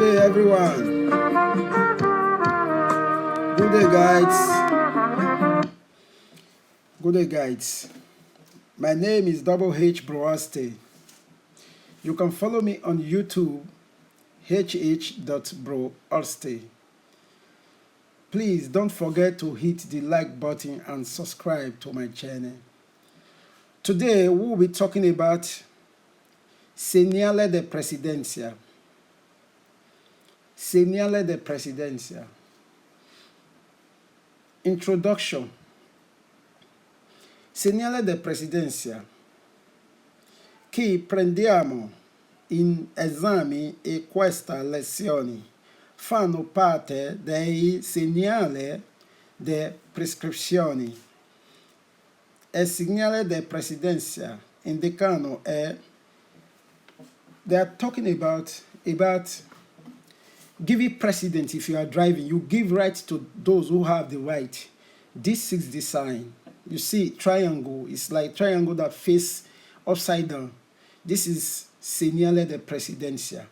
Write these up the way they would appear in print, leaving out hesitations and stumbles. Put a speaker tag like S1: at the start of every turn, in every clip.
S1: day, everyone. Good day, guys. Good day, guys. My name is Double H Broaste. You can follow me on YouTube, hh.broaste. Please don't forget to hit the like button and subscribe to my channel. Today, we'll be talking about Segnali di Precedenza. Segnali di Precedenza. Introduction. Segnali di Precedenza che prendiamo in esame e questa lezione fanno parte dei segnali di prescrizione. E segnali di precedenza indicano they are talking about giving precedence. If you are driving, you give right to those who have the right. This is the sign. You see, triangle is like triangle that face upside down. This is segnali di precedenza.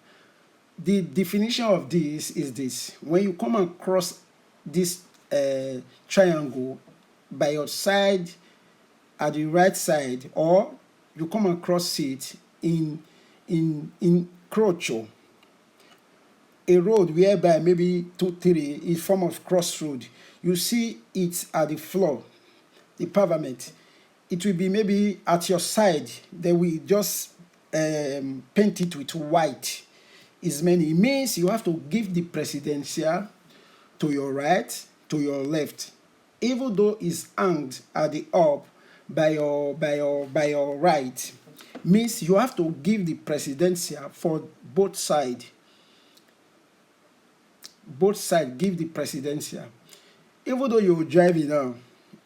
S1: The definition of this is this: when you come across this triangle by your side, at the right side, or you come across it in Incrocio, a road whereby maybe 2, 3 is form of crossroad. You see it at the floor, the pavement. It will be maybe at your side. They will just paint it with white. It means you have to give the precedentia to your right, to your left, even though it's hanged at the up by your right. Means you have to give the precedentia for both sides. Both sides give the precedentia. Even though you're driving now,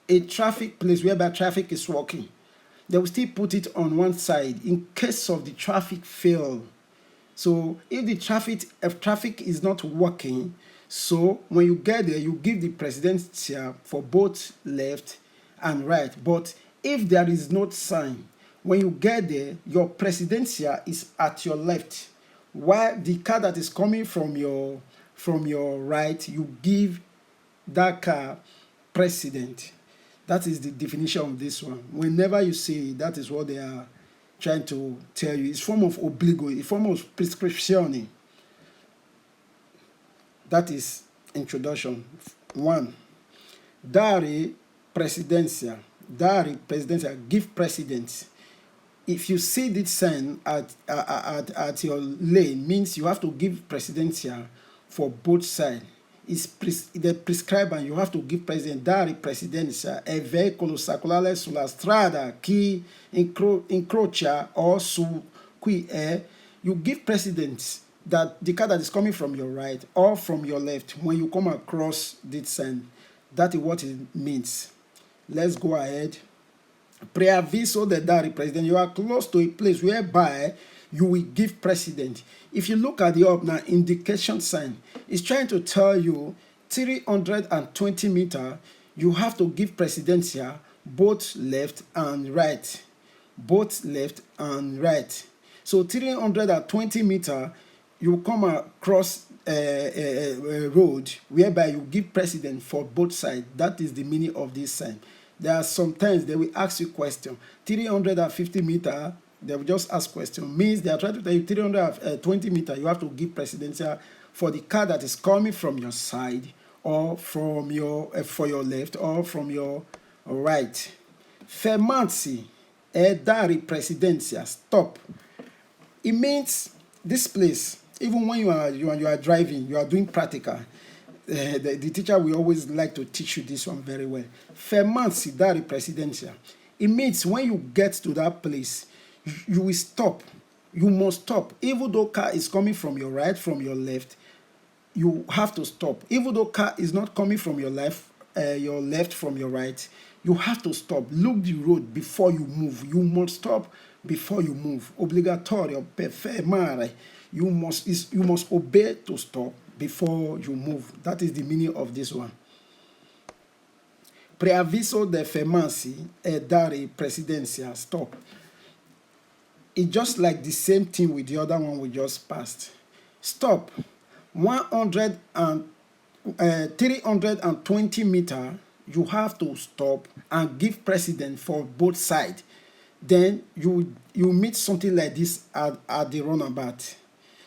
S1: a traffic place whereby traffic is working, they will still put it on one side in case of the traffic fail. So if the traffic is not working, so when you get there, you give the precedentia for both left and right. But if there is no sign, when you get there, your precedentia is at your left, while the car that is coming from your right, you give that car precedent. That is the definition of this one. Whenever you see it, that is what they are trying to tell you. It's form of obligo, a form of prescription. That is introduction. 1. Dare precedenza. Dare precedenza. Give precedence. If you see this sign at your lane, means you have to give precedenza for both sides. They prescribe and you have to give precedence. Dare precedenza è veicolo circolare sulla strada che incrocia o su cui è. You give precedence that the car that is coming from your right or from your left when you come across this sign. That is what it means. Let's go ahead. Preavviso de dare precedence. You are close to a place whereby you will give precedent. If you look at the up now, indication sign, it's trying to tell you 320 meters, you have to give precedentia both left and right. Both left and right. So 320 meters, you come across a road whereby you give precedent for both sides. That is the meaning of this sign. There are sometimes they will ask you question. 350 meters, they will just ask question. Means they are trying to tell you 320 meters, you have to give precedential for the car that is coming from your side or from your for your left or from your right. Fermarsi è dare precedenza. Stop. It means this place. Even when you are driving, you are doing practical. The teacher will always like to teach you this one very well. Fermarsi dare precedenza. It means when you get to that place, you will stop. You must stop. Even though car is coming from your right, from your left, you have to stop. Even though car is not coming from your left from your right, you have to stop. Look the road before you move. You must stop before you move. Obligatorio per fermare. You must obey to stop before you move. That is the meaning of this one. Preavviso de fermarsi e dare precedenza. Stop. It's just like the same thing with the other one we just passed. Stop. 100 and 320 meter, you have to stop and give precedence for both sides. Then you meet something like this at the runabout.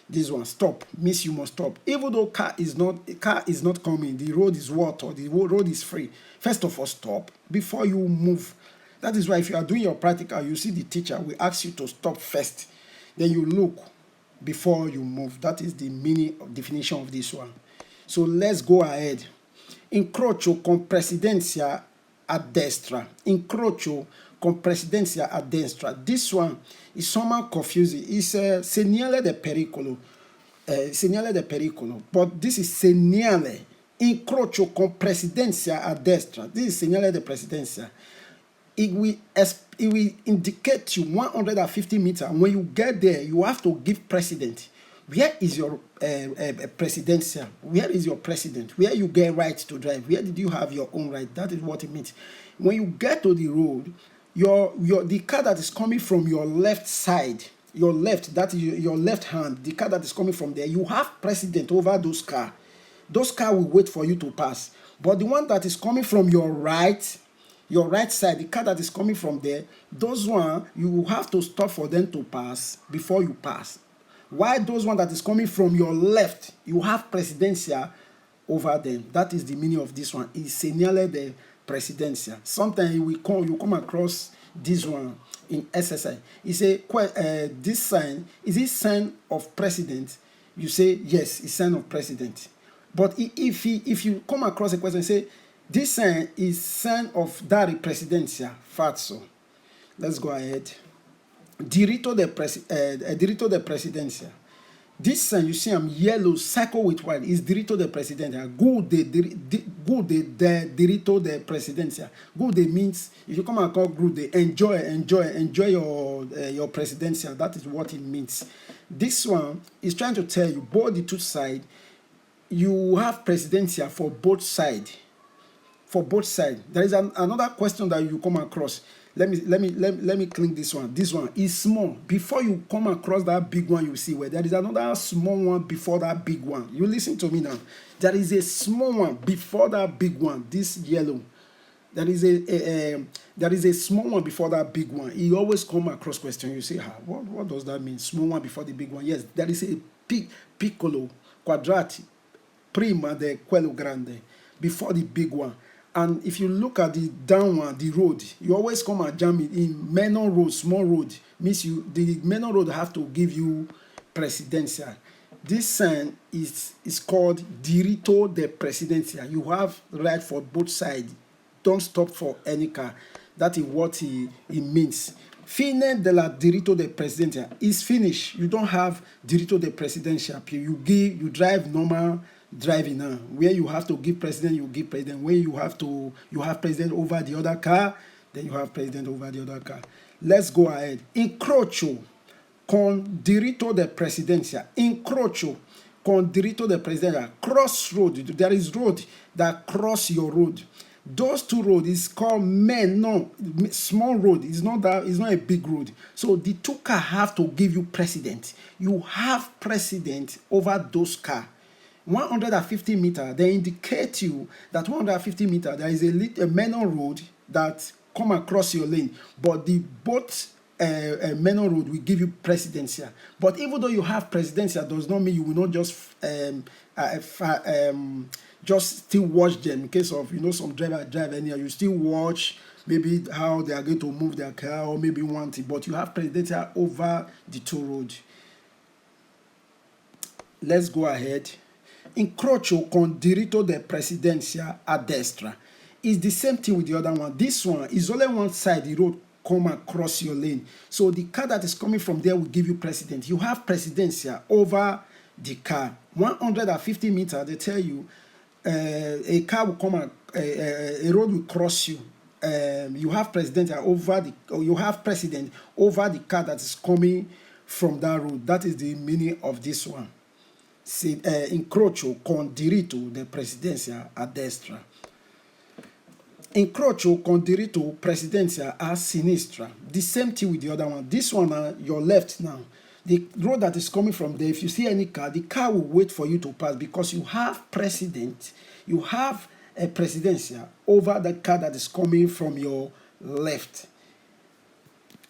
S1: This one, stop, means you must stop. Even though car is not coming, the road is water, the road is free. First of all, stop before you move. That is why if you are doing your practical, you see the teacher will ask you to stop first. Then you look before you move. That is the meaning of definition of this one. So let's go ahead. Incrocio con presidenza a destra. Incrocio con presidenza a destra. This one is somehow confusing. It's segnale di pericolo. Segnale di pericolo. But this is segnale. Incrocio con presidenza a destra. This is segnale di presidenza. It will indicate you 150 meters. When you get there, you have to give precedence. Where is your presidential? Where is your president? Where you get right to drive? Where did you have your own right? That is what it means. When you get to the road, the car that is coming from your left side, your left, that is your left hand, the car that is coming from there, you have precedent over those cars. Those cars will wait for you to pass. But the one that is coming from your right side, the car that is coming from there, those one, you will have to stop for them to pass before you pass. Why those one that is coming from your left, you have presidencia over them. That is the meaning of this one. It's segnale di precedenza. Sometimes you come across this one in SSI. It's this sign, is it sign of precedent? You say yes, it's sign of precedent. But if you come across a question, say this sign is sign of dare presidencia, falso. Let's go ahead. Diritto di presidenza. This sign you see I'm yellow, circle with white, is diritto di presidenza. Good de diritto di presidenza. Good means if you come across good, enjoy your presidenza. That is what it means. This one is trying to tell you both the two sides. You have presidenza for both sides. For both sides. There is another question that you come across. Let me clean this one. This one is small. Before you come across that big one, you see where there is another small one before that big one. You listen to me now. There is a small one before that big one. This yellow. There is a small one before that big one. You always come across question. You say, what does that mean? Small one before the big one. Yes, there is a piccolo, quadrati, prima de quello grande, before the big one. And if you look at the down one, the road, you always come and jam it in minor road, small road. Means the minor road have to give you presidencia. This sign is called diritto di presidenza. You have right for both sides. Don't stop for any car. That is what it means. Fine della diritto di presidenza is finished. You don't have diritto di presidenza. You drive normal driving now. Where you have to give president, you give president. Where you have president over the other car, then you have president over the other car. Let's go ahead. Incrocio con diritto di presidenza. Incrocio con diritto di presidenza. Crossroad. There is road that cross your road. Those two roads is called small road. It's not a big road. So the two cars have to give you precedent. You have precedent over those cars. 150 meters, they indicate you that 150 meters, there is a minor road that come across your lane, but the both minor road will give you presidencia. But even though you have presidencia, does not mean you will not just still watch them in case of some driver drive anyhow. You still watch maybe how they are going to move their car or maybe one thing, but you have presidencia over the two roads. Let's go ahead. Incrocio con diritto di presidenza a destra. It's the same thing with the other one. This one is only one side, the road come across your lane. So the car that is coming from there will give you precedent. You have presidencia over the car. 150 meters, they tell you a car will come, a road will cross you. You have precedent over the car that is coming from that road. That is the meaning of this one. Incrocio con diritto di presidenza a destra. Incrocio con diritto presidenza a sinistra. The same thing with the other one. This one, your left now. The road that is coming from there, if you see any car, the car will wait for you to pass because you have precedent, you have a presidential over the car that is coming from your left.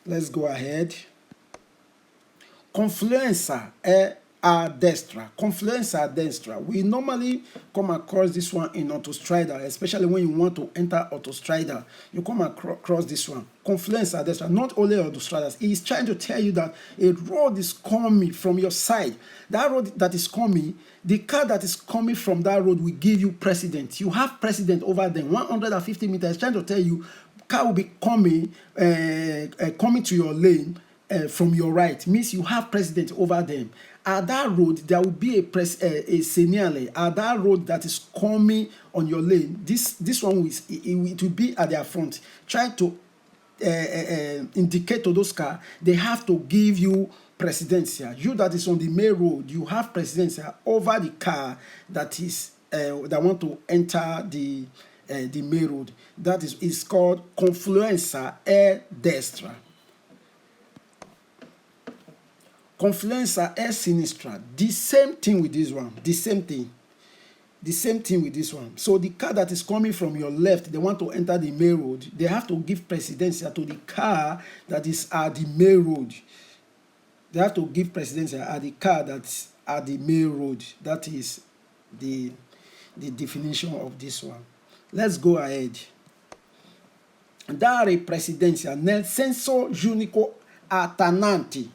S1: Let's go ahead. Confluenza a destra. Confluenza a destra. We normally come across this one in autostrada, especially when you want to enter autostrada. You come across this one. Confluenza a destra. Not only autostradas. He is trying to tell you that a road is coming from your side. That road that is coming, the car that is coming from that road will give you precedent. You have precedent over them. 150 meters. Trying to tell you, car will be coming, coming to your lane. From your right means you have precedent over them. At that road, there will be a segnali. At that road that is coming on your lane, this one it will be at their front. Try to indicate to those cars they have to give you presidential. You that is on the main road, you have presidential over the car that is that want to enter the main road. That is called Confluenza a destra. Confluenza a sinistra. The same thing with this one. The same thing with this one. So the car that is coming from your left, they want to enter the main road, they have to give precedence to the car that is at the main road. They have to give precedence at the car that's at the main road. That is the definition of this one. Let's go ahead. Dare precedenza nel senso unico attananti.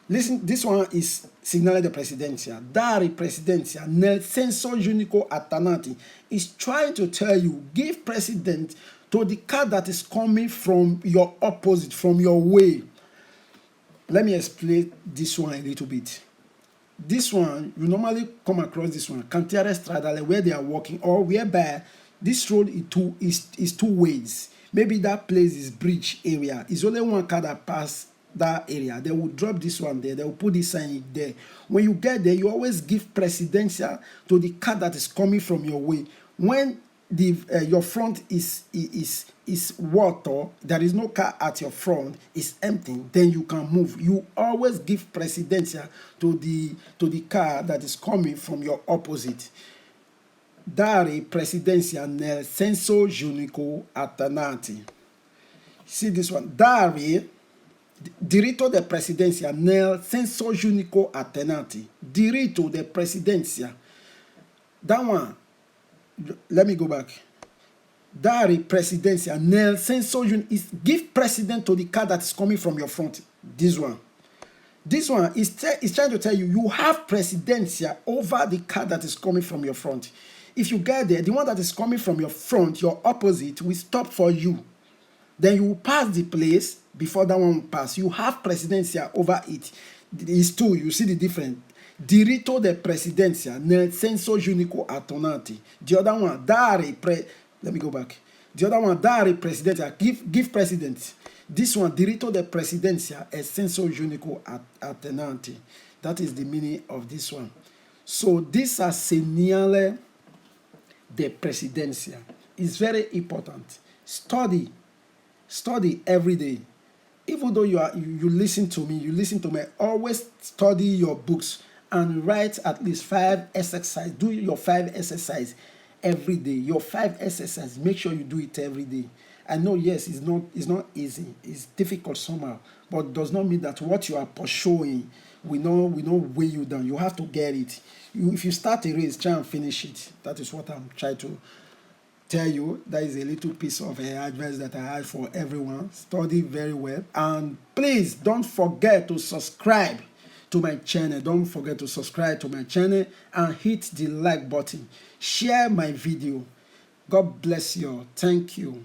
S1: Listen, this one is Segnali Di Precedenza. Dare precedenza nel senso unico attananti. Is trying to tell you, give precedent to the car that is coming from your opposite, from your way. Let me explain this one a little bit. This one, you normally come across this one, cantiere stradale, where they are walking, or whereby this road is two ways. Maybe that place is bridge area. It's only one car that passes that area. They will drop this one there. They will put this sign there. When you get there, you always give precedential to the car that is coming from your way. When your front is water, there is no car at your front, it's empty, then you can move. You always give precedential to the car that is coming from your opposite. Dare precedenza nel senso unico attananti. See this one. Dare diritto de presidenza nel senso unico attenanti. Diritto de presidenza. That one, let me go back. Dare presidenza nel senso unico is give precedent to the car that is coming from your front. This one. This one is trying to tell you, you have presidenza over the car that is coming from your front. If you get there, the one that is coming from your front, your opposite, will stop for you. Then you will pass the place before that one will pass. You have presidencia over it. It's two. You see the difference. Diritto de presidencia nel senso unico attonanti. The other one, let me go back. The other one, dare presidencia, give precedence. This one, diritto de presidencia e senso unico attenanti. That is the meaning of this one. So these are segnali di precedenza. It's very important. Study every day. Even though you listen to me, always study your books and write at least 5 exercises. Do your 5 exercises every day. Your 5 exercises, make sure you do it every day. I know, yes, it's not easy. It's difficult somehow, but does not mean that what you are pursuing will not weigh you down. You have to get it. If you start a race, try and finish it. That is what I'm trying to tell you. That is a little piece of advice that I have for everyone. Study very well, and please don't forget to subscribe to my channel. Don't forget to subscribe to my channel and hit the like button. Share my video. God bless you. Thank you.